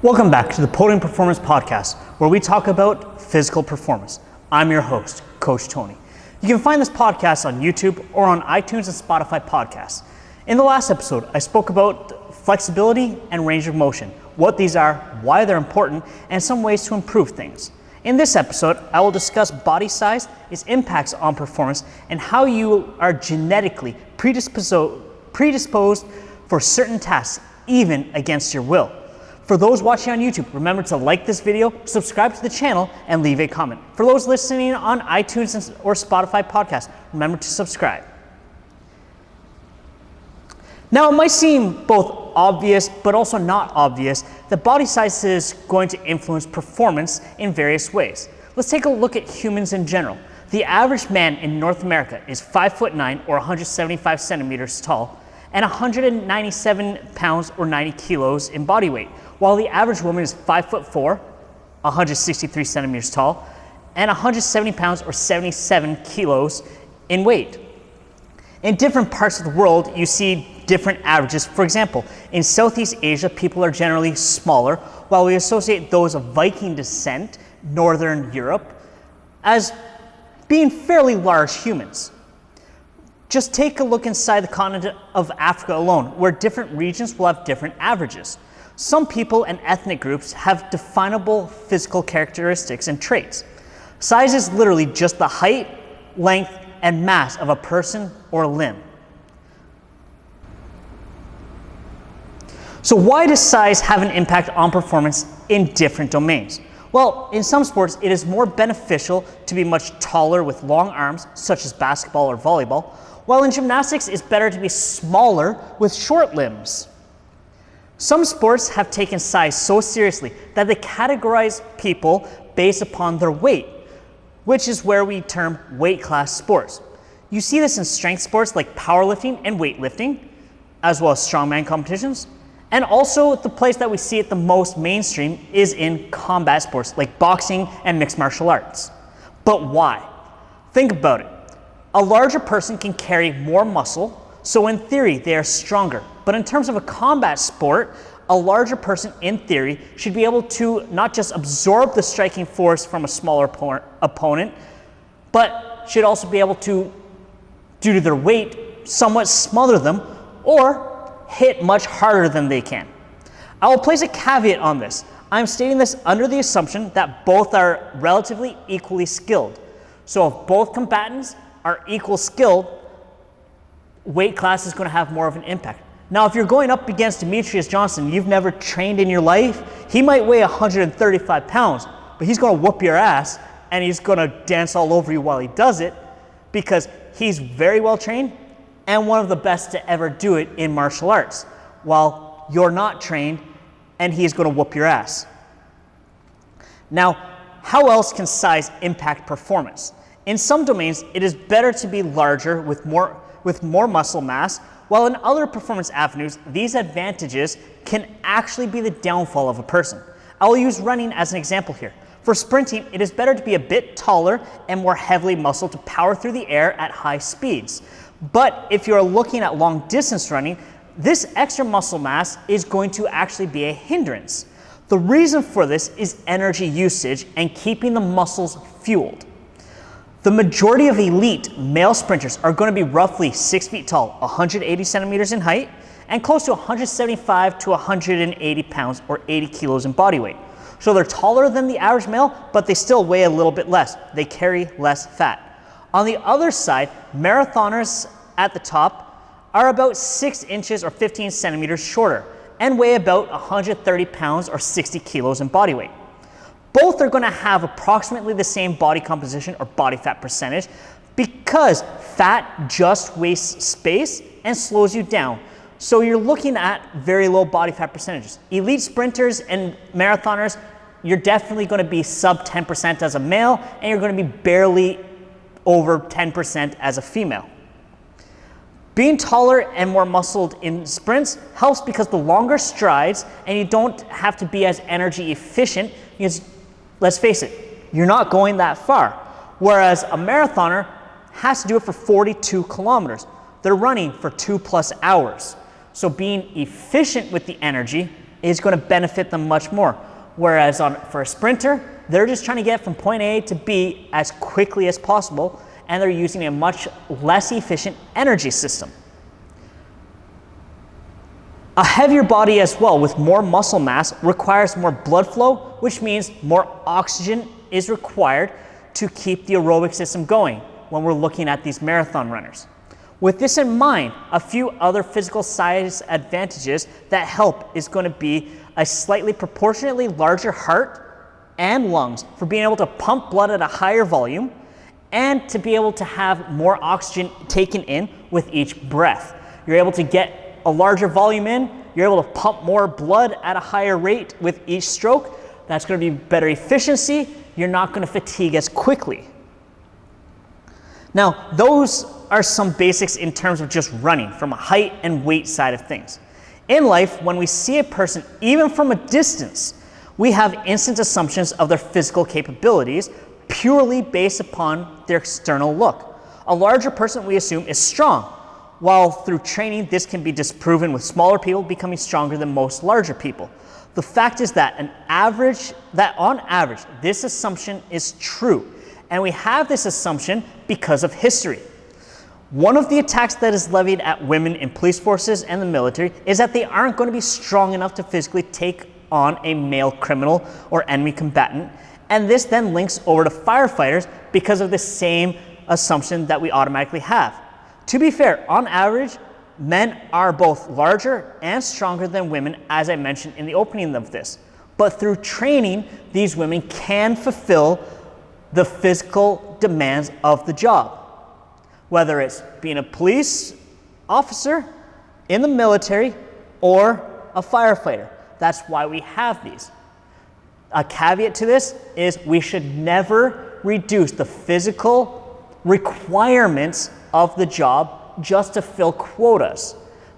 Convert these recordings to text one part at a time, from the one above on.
Welcome back to the Podium Performance Podcast, where we talk about physical performance. I'm your host, Coach Tony. You can find this podcast on YouTube or on iTunes and Spotify podcasts. In the last episode, I spoke about flexibility and range of motion, what these are, why they're important, and some ways to improve things. In this episode, I will discuss body size, its impacts on performance, and how you are genetically predisposed for certain tasks, even against your will. For those watching on YouTube, remember to like this video, subscribe to the channel, and leave a comment. For those listening on iTunes or Spotify podcasts, remember to subscribe. Now, it might seem both obvious, but also not obvious, that body size is going to influence performance in various ways. Let's take a look at humans in general. The average man in North America is 5'9" or 175 centimeters tall, and 197 pounds or 90 kilos in body weight, while the average woman is 5'4", 163 centimeters tall, and 170 pounds or 77 kilos in weight. In different parts of the world, you see different averages. For example, in Southeast Asia, people are generally smaller, while we associate those of Viking descent, Northern Europe, as being fairly large humans. Just take a look inside the continent of Africa alone, where different regions will have different averages. Some people and ethnic groups have definable physical characteristics and traits. Size is literally just the height, length, and mass of a person or limb. So why does size have an impact on performance in different domains? Well, in some sports, it is more beneficial to be much taller with long arms, such as basketball or volleyball, while in gymnastics, it's better to be smaller with short limbs. Some sports have taken size so seriously that they categorize people based upon their weight, which is where we term weight class sports. You see this in strength sports like powerlifting and weightlifting, as well as strongman competitions. And also the place that we see it the most mainstream is in combat sports like boxing and mixed martial arts. But why? Think about it. A larger person can carry more muscle, so in theory they are stronger. But in terms of a combat sport, a larger person in theory should be able to not just absorb the striking force from a smaller opponent, but should also be able to, due to their weight, somewhat smother them or hit much harder than they can. I will place a caveat on this. I'm stating this under the assumption that both are relatively equally skilled. So if both combatants are equal skilled, weight class is going to have more of an impact. Now, if you're going up against Demetrius Johnson, you've never trained in your life, he might weigh 135 pounds, but he's going to whoop your ass and he's going to dance all over you while he does it because he's very well trained and one of the best to ever do it in martial arts, while you're not trained and he's going to whoop your ass. Now, how else can size impact performance? In some domains, it is better to be larger with more muscle mass, while in other performance avenues, these advantages can actually be the downfall of a person. I'll use running as an example here. For sprinting, it is better to be a bit taller and more heavily muscled to power through the air at high speeds. But if you're looking at long distance running, this extra muscle mass is going to actually be a hindrance. The reason for this is energy usage and keeping the muscles fueled. The majority of elite male sprinters are going to be roughly 6 feet tall, 180 centimeters in height, and close to 175 to 180 pounds or 80 kilos in body weight. So they're taller than the average male, but they still weigh a little bit less. They carry less fat. On the other side, marathoners at the top are about 6 inches or 15 centimeters shorter and weigh about 130 pounds or 60 kilos in body weight. Both are going to have approximately the same body composition or body fat percentage because fat just wastes space and slows you down. So you're looking at very low body fat percentages. Elite sprinters and marathoners, you're definitely going to be sub 10% as a male, and you're going to be barely over 10% as a female. Being taller and more muscled in sprints helps because the longer strides and you don't have to be as energy efficient because, let's face it, you're not going that far. Whereas a marathoner has to do it for 42 kilometers. They're running for 2+ hours. So being efficient with the energy is going to benefit them much more. Whereas for a sprinter, they're just trying to get from point A to B as quickly as possible, and they're using a much less efficient energy system. A heavier body as well with more muscle mass requires more blood flow, which means more oxygen is required to keep the aerobic system going when we're looking at these marathon runners. With this in mind, a few other physical size advantages that help is going to be a slightly proportionately larger heart and lungs for being able to pump blood at a higher volume and to be able to have more oxygen taken in with each breath. You're able to get a larger volume in, you're able to pump more blood at a higher rate with each stroke. That's going to be better efficiency. You're not going to fatigue as quickly. Now, those are some basics in terms of just running from a height and weight side of things. In life, when we see a person, even from a distance, we have instant assumptions of their physical capabilities purely based upon their external look. A larger person we assume is strong, while through training this can be disproven with smaller people becoming stronger than most larger people. The fact is that on average, this assumption is true, and we have this assumption because of history. One of the attacks that is levied at women in police forces and the military is that they aren't going to be strong enough to physically take on a male criminal or enemy combatant, and this then links over to firefighters because of the same assumption that we automatically have. To be fair, on average, men are both larger and stronger than women, as I mentioned in the opening of this. But through training, these women can fulfill the physical demands of the job. Whether it's being a police officer, in the military, or a firefighter. That's why we have these. A caveat to this is we should never reduce the physical requirements of the job just to fill quotas,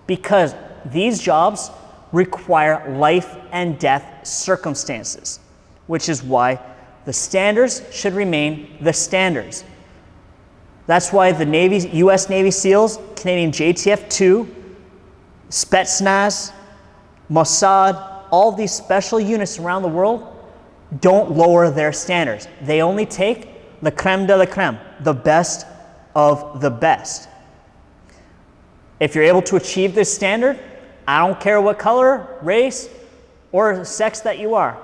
because these jobs require life and death circumstances, which is why the standards should remain the standards. That's why the US Navy SEALs, Canadian JTF-2, Spetsnaz, Mossad, all these special units around the world don't lower their standards. They only take the creme de la creme, the best of the best. If you're able to achieve this standard, I don't care what color, race, or sex that you are.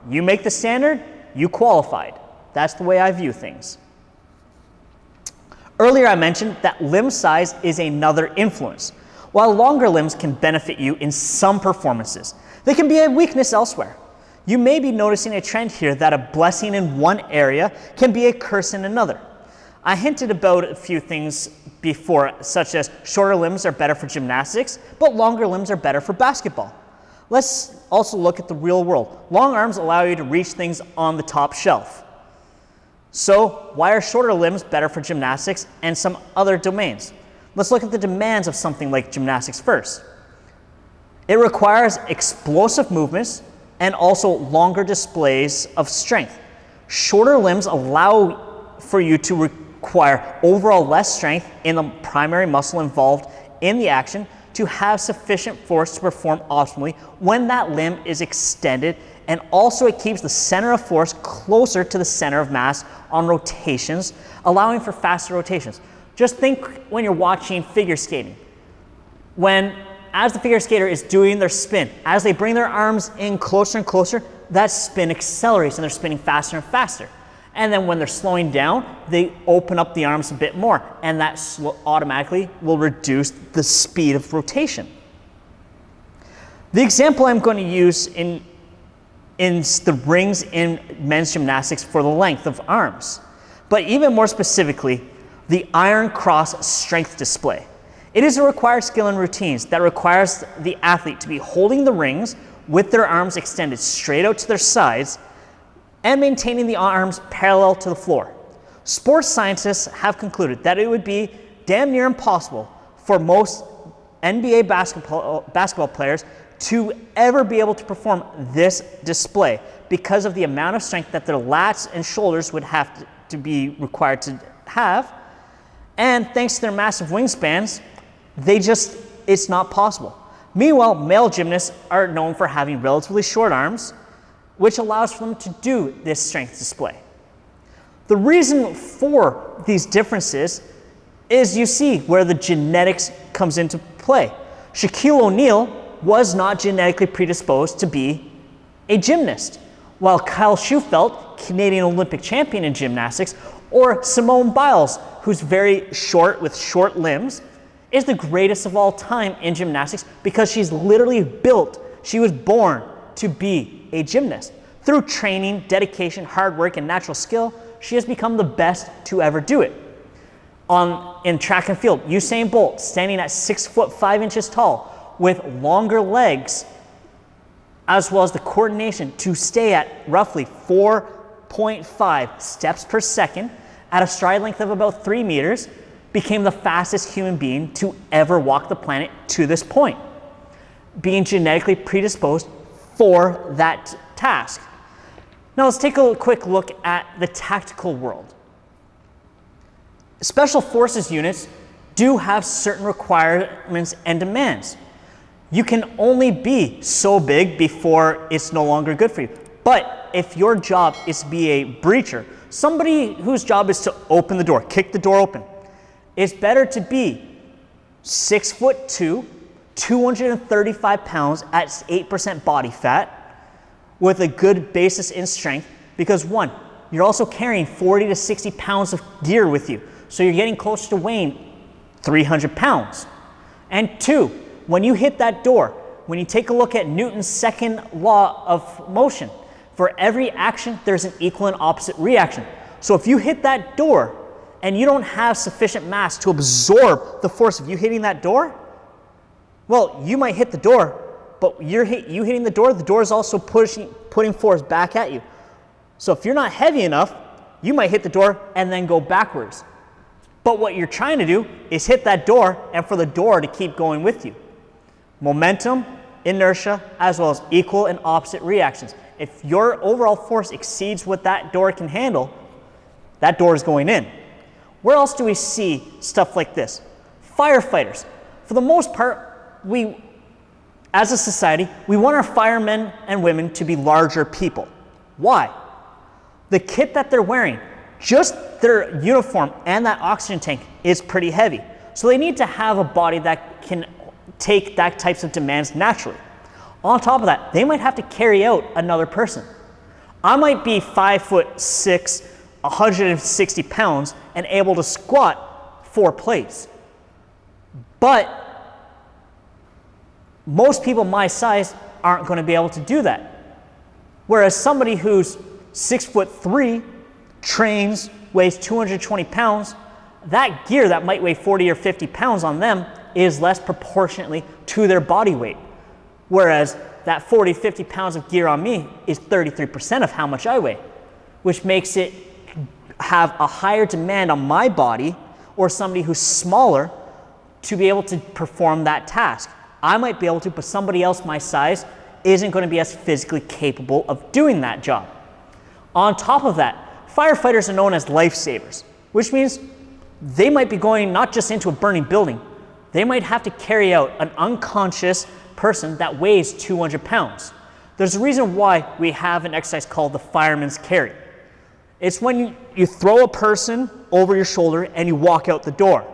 You make the standard, you qualified. That's the way I view things. Earlier I mentioned that limb size is another influence. While longer limbs can benefit you in some performances, they can be a weakness elsewhere. You may be noticing a trend here that a blessing in one area can be a curse in another. I hinted about a few things before, such as shorter limbs are better for gymnastics, but longer limbs are better for basketball. Let's also look at the real world. Long arms allow you to reach things on the top shelf. So why are shorter limbs better for gymnastics and some other domains? Let's look at the demands of something like gymnastics first. It requires explosive movements and also longer displays of strength. Shorter limbs allow for you to require overall less strength in the primary muscle involved in the action to have sufficient force to perform optimally when that limb is extended, and also it keeps the center of force closer to the center of mass on rotations, allowing for faster rotations. Just think when you're watching figure skating. As the figure skater is doing their spin, as they bring their arms in closer and closer, that spin accelerates and they're spinning faster and faster. And then when they're slowing down, they open up the arms a bit more, and that automatically will reduce the speed of rotation. The example I'm going to use in the rings in men's gymnastics for the length of arms, but even more specifically, the iron cross strength display. It is a required skill and routines that requires the athlete to be holding the rings with their arms extended straight out to their sides and maintaining the arms parallel to the floor. Sports scientists have concluded that it would be damn near impossible for most NBA basketball players to ever be able to perform this display because of the amount of strength that their lats and shoulders would have to be required to have. And thanks to their massive wingspans, it's not possible. Meanwhile, male gymnasts are known for having relatively short arms, which allows for them to do this strength display. The reason for these differences is you see where the genetics comes into play. Shaquille O'Neal was not genetically predisposed to be a gymnast, while Kyle Shufelt, Canadian Olympic champion in gymnastics, or Simone Biles, who's very short with short limbs, is the greatest of all time in gymnastics because she's literally built, she was born to be a gymnast. Through training, dedication, hard work, and natural skill, she has become the best to ever do it. In track and field, Usain Bolt, standing at 6'5" tall, with longer legs, as well as the coordination to stay at roughly 4.5 steps per second at a stride length of about 3 meters, became the fastest human being to ever walk the planet to this point, being genetically predisposed for that task. Now let's take a quick look at the tactical world. Special forces units do have certain requirements and demands. You can only be so big before it's no longer good for you. But if your job is to be a breacher, somebody whose job is to open the door, kick the door open, it's better to be 6'2", 235 pounds at 8% body fat with a good basis in strength, because one, you're also carrying 40 to 60 pounds of gear with you. So you're getting close to weighing 300 pounds. And two, when you hit that door, when you take a look at Newton's second law of motion, for every action, there's an equal and opposite reaction. So if you hit that door and you don't have sufficient mass to absorb the force of you hitting that door, well, you might hit the door, but you hitting the door is also putting force back at you. So if you're not heavy enough, you might hit the door and then go backwards. But what you're trying to do is hit that door and for the door to keep going with you. Momentum, inertia, as well as equal and opposite reactions. If your overall force exceeds what that door can handle, that door is going in. Where else do we see stuff like this? Firefighters. For the most part, as a society, we want our firemen and women to be larger people. Why? The kit that they're wearing, just their uniform and that oxygen tank is pretty heavy. So they need to have a body that can take that types of demands naturally. On top of that, they might have to carry out another person. I might be 5'6", 160 pounds and able to squat 4 plates. But most people my size aren't going to be able to do that. Whereas somebody who's 6'3", trains, weighs 220 pounds, that gear that might weigh 40 or 50 pounds on them is less proportionately to their body weight. Whereas that 40, 50 pounds of gear on me is 33% of how much I weigh, which makes it have a higher demand on my body or somebody who's smaller to be able to perform that task. I might be able to, but somebody else my size isn't going to be as physically capable of doing that job. On top of that, firefighters are known as lifesavers, which means they might be going not just into a burning building, they might have to carry out an unconscious person that weighs 200 pounds. There's a reason why we have an exercise called the fireman's carry. It's when you throw a person over your shoulder and you walk out the door.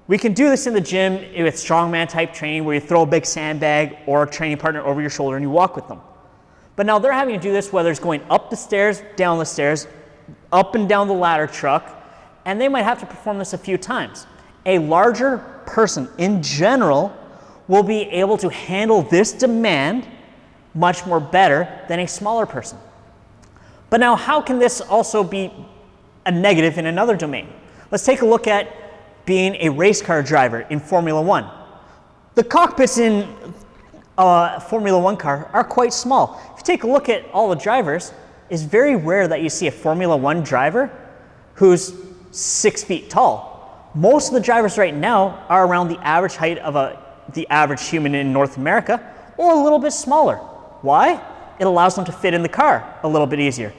We can do this in the gym with strongman type training where you throw a big sandbag or a training partner over your shoulder and you walk with them. But now they're having to do this whether it's going up the stairs, down the stairs, up and down the ladder truck, and they might have to perform this a few times. A larger person in general will be able to handle this demand much more better than a smaller person. But now how can this also be a negative in another domain? Let's take a look at being a race car driver in Formula One. The cockpits in a Formula One car are quite small. If you take a look at all the drivers, it's very rare that you see a Formula One driver who's 6 feet tall. Most of the drivers right now are around the average height of the average human in North America or a little bit smaller. Why? It allows them to fit in the car a little bit easier.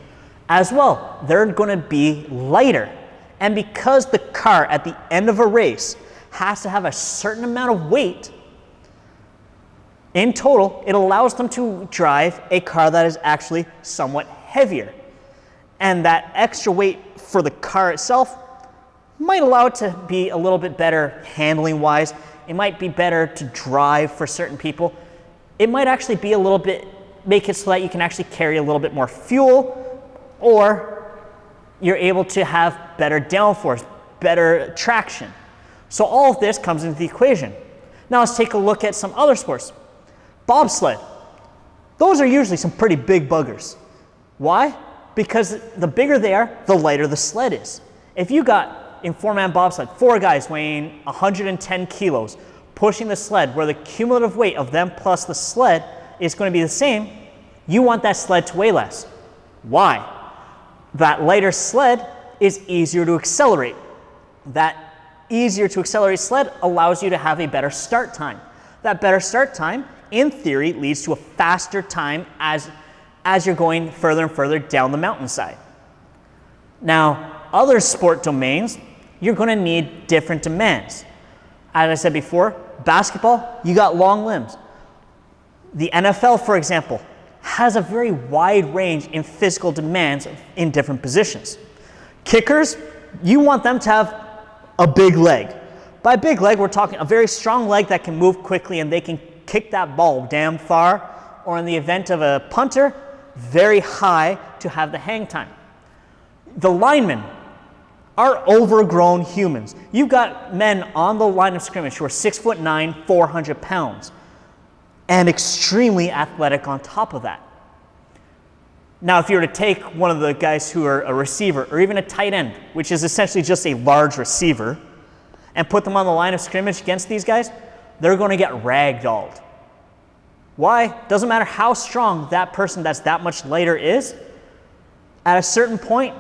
As well, they're going to be lighter. And because the car at the end of a race has to have a certain amount of weight, In total, it allows them to drive a car that is actually somewhat heavier. And that extra weight for the car itself might allow it to be a little bit better handling wise. It might be better to drive for certain people. It might actually be a little bit, make it so that you can actually carry a little bit more fuel, or you're able to have better downforce, better traction. So all of this comes into the equation. Now let's take a look at some other sports. Bobsled. Those are usually some pretty big buggers. Why? Because the bigger they are, the lighter the sled is. If you got in four-man bobsled, 4 guys weighing 110 kilos, pushing the sled where the cumulative weight of them plus the sled is going to be the same, you want that sled to weigh less. Why? That lighter sled is easier to accelerate. That easier to accelerate sled allows you to have a better start time. That better start time, in theory, leads to a faster time as you're going further and further down the mountainside. Now, other sport domains, you're going to need different demands. As I said before, basketball, you got long limbs. The NFL, for example, has a very wide range in physical demands in different positions. Kickers, you want them to have a big leg. By big leg, we're talking a very strong leg that can move quickly and they can kick that ball damn far, or in the event of a punter, very high to have the hang time. The linemen are overgrown humans. You've got men on the line of scrimmage who are 6'9", 400 pounds, and extremely athletic on top of that. Now, if you were to take one of the guys who are a receiver, or even a tight end, which is essentially just a large receiver, and put them on the line of scrimmage against these guys, they're going to get ragdolled. Why? Doesn't matter how strong that person that's that much lighter is. At a certain point,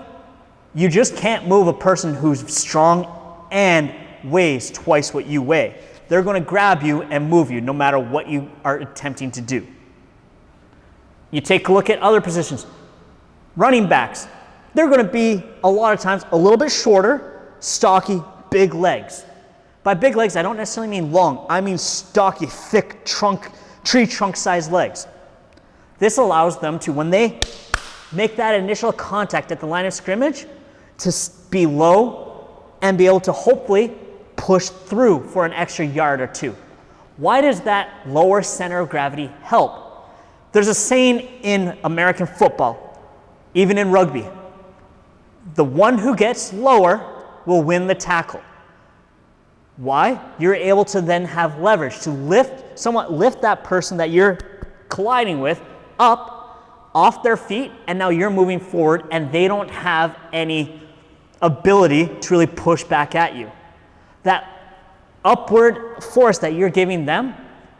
you just can't move a person who's strong and weighs twice what you weigh. They're going to grab you and move you no matter what you are attempting to do. You take a look at other positions. Running backs, they're going to be a lot of times a little bit shorter, stocky, big legs. By big legs, I don't necessarily mean long. I mean stocky, thick tree trunk sized legs. This allows them to, when they make that initial contact at the line of scrimmage, to be low and be able to hopefully push through for an extra yard or two. Why does that lower center of gravity help? There's a saying in American football, even in rugby, the one who gets lower will win the tackle. Why? You're able to then have leverage to somewhat lift that person that you're colliding with up off their feet, and now you're moving forward and they don't have any ability to really push back at you. That upward force that you're giving them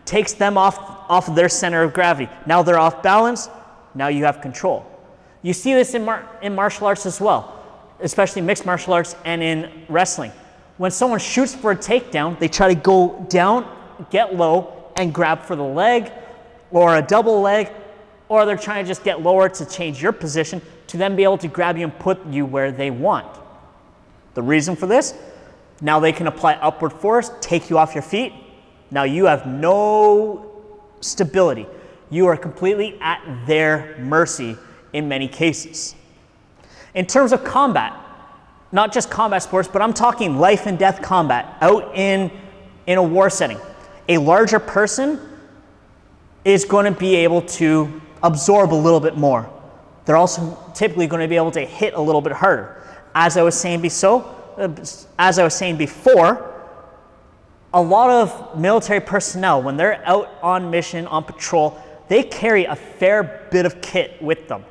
takes them off of their center of gravity. Now they're off balance, now you have control. You see this in martial arts as well, especially mixed martial arts and in wrestling. When someone shoots for a takedown, they try to go down, get low, and grab for the leg or a double leg, or they're trying to just get lower to change your position to then be able to grab you and put you where they want. The reason for this, now they can apply upward force, take you off your feet. Now you have no stability. You are completely at their mercy in many cases. In terms of combat, not just combat sports, but I'm talking life and death combat out in a war setting. A larger person is going to be able to absorb a little bit more. They're also typically going to be able to hit a little bit harder. As I was saying before, a lot of military personnel, when they're out on mission, on patrol, they carry a fair bit of kit with them.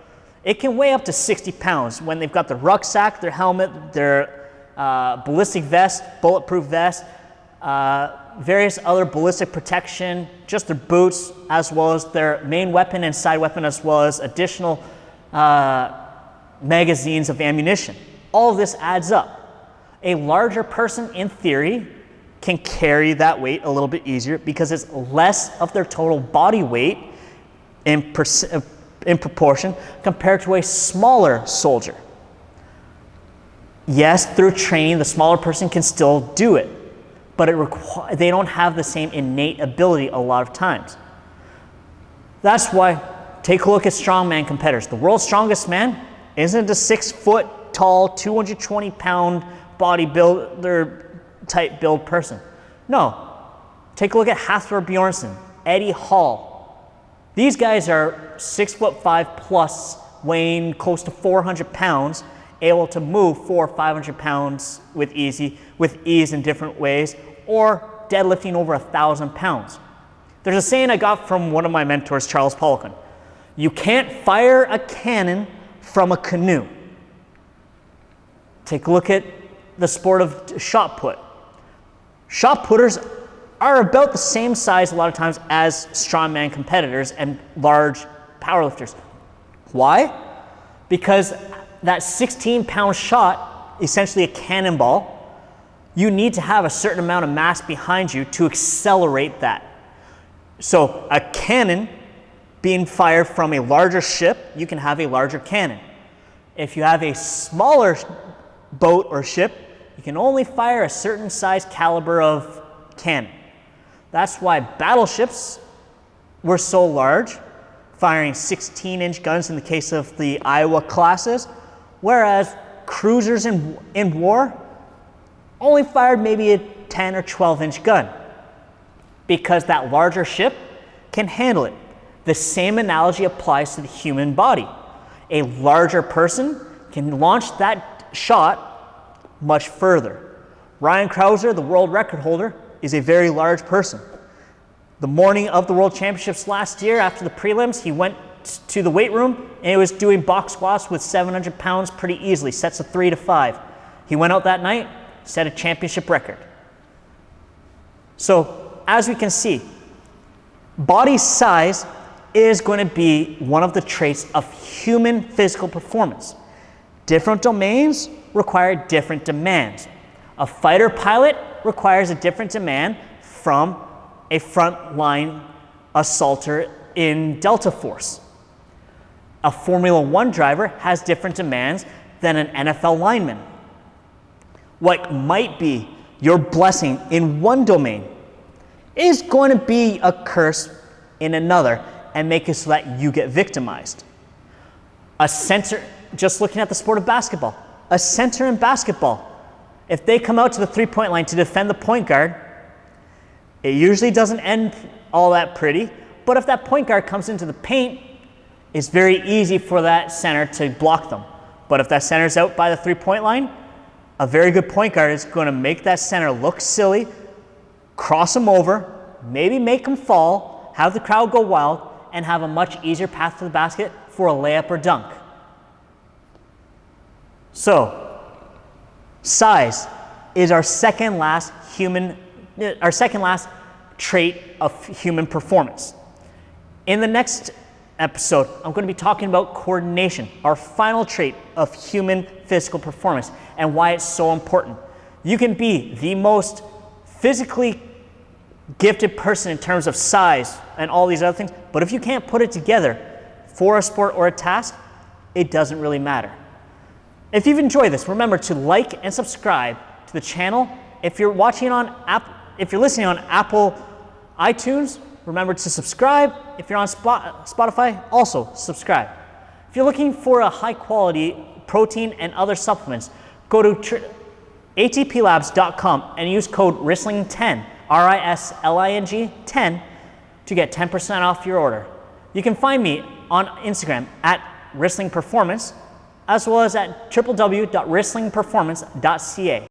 It can weigh up to 60 pounds when they've got their rucksack, their helmet, their ballistic vest, bulletproof vest, various other ballistic protection, just their boots, as well as their main weapon and side weapon, as well as additional magazines of ammunition. All of this adds up. A larger person, in theory, can carry that weight a little bit easier because it's less of their total body weight in proportion compared to a smaller soldier. Yes, through training, the smaller person can still do it, but they don't have the same innate ability a lot of times. That's why, take a look at strongman competitors. The world's strongest man isn't a 6 foot tall, 220 pound bodybuilder type build person. No, take a look at Hafthor Bjornsson, Eddie Hall. These guys are 6'5" plus, weighing close to 400 pounds, able to move 400 or 500 pounds with ease in different ways, or deadlifting over 1,000 pounds. There's a saying I got from one of my mentors, Charles Poliquin. You can't fire a cannon from a canoe. Take a look at the sport of shot put. Shot putters are about the same size a lot of times as strongman competitors and large powerlifters. Why? Because that 16-pound shot, essentially a cannonball, you need to have a certain amount of mass behind you to accelerate that. So a cannon being fired from a larger ship, you can have a larger cannon. If you have a smaller boat or ship, you can only fire a certain size caliber of cannon. That's why battleships were so large, firing 16-inch guns in the case of the Iowa classes, whereas cruisers in war only fired maybe a 10 or 12-inch gun, because that larger ship can handle it. The same analogy applies to the human body. A larger person can launch that shot much further. Ryan Krauser, the world record holder, is a very large person. The morning of the World Championships last year, after the prelims, he went to the weight room and he was doing box squats with 700 pounds pretty easily, sets of 3 to 5. He went out that night, set a championship record. So, as we can see, body size is going to be one of the traits of human physical performance. Different domains require different demands. A fighter pilot requires a different demand from a frontline assaulter in Delta Force. A Formula One driver has different demands than an NFL lineman. What might be your blessing in one domain is going to be a curse in another and make it so that you get victimized. A center, just looking at the sport of basketball, a center in basketball, if they come out to the three-point line to defend the point guard, it usually doesn't end all that pretty, but if that point guard comes into the paint, it's very easy for that center to block them. But if that center's out by the three-point line, a very good point guard is going to make that center look silly, cross him over, maybe make him fall, have the crowd go wild, and have a much easier path to the basket for a layup or dunk. So, size is our second last trait of human performance. In the next episode, I'm going to be talking about coordination, our final trait of human physical performance, and why it's so important. You can be the most physically gifted person in terms of size and all these other things, but if you can't put it together for a sport or a task, it doesn't really matter. If you've enjoyed this, remember to like and subscribe to the channel. If you're listening on Apple iTunes, remember to subscribe. If you're on Spotify, also subscribe. If you're looking for a high quality protein and other supplements, go to atplabs.com and use code RISLING10, RISLING 10, to get 10% off your order. You can find me on Instagram at RislingPerformance, as well as at www.rislingperformance.ca.